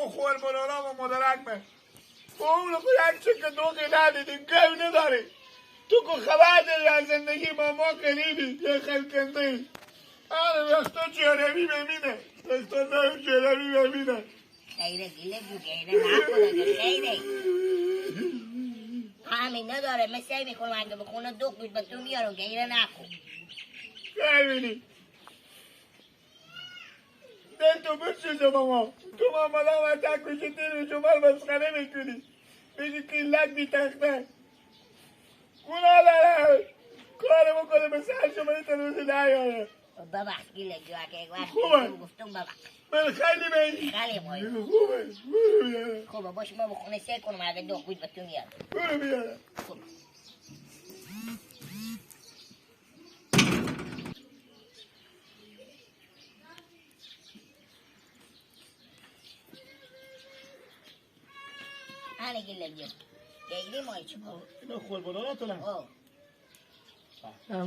اون خور بلانا و مدرک من با اون رو یک چکه دوقی ندیدیم گو نداری تو که خبر داری از زندگی ما قریبی یه خلکنده آره وقتا جرمی ببینه وقتا نه جرمی ببینه خیره گیله جو گیره نکنه خیره همین نداره مثل میکنم اگه بخونه دو بود به تو میارم گیره نکن ببینی دل تو بسیزه ماما تو مامالا و تکوشی تیری جمال مسخره میکنی میگی قلت بی تخته گناه داره کار بکنه به سر شما این تلویزی نیاره ببخش گیله جو اگه یک وقت خوبه. گفتم ببخش من خیلی بایی خیلی باید خوبه برو بیاره خوبه باش ما بخونه سه کنم اگه دو بود به تو میارم برو بیاره خوب هنه گیله جو گیری مایی چه اینا خور بلانا تو نه اوه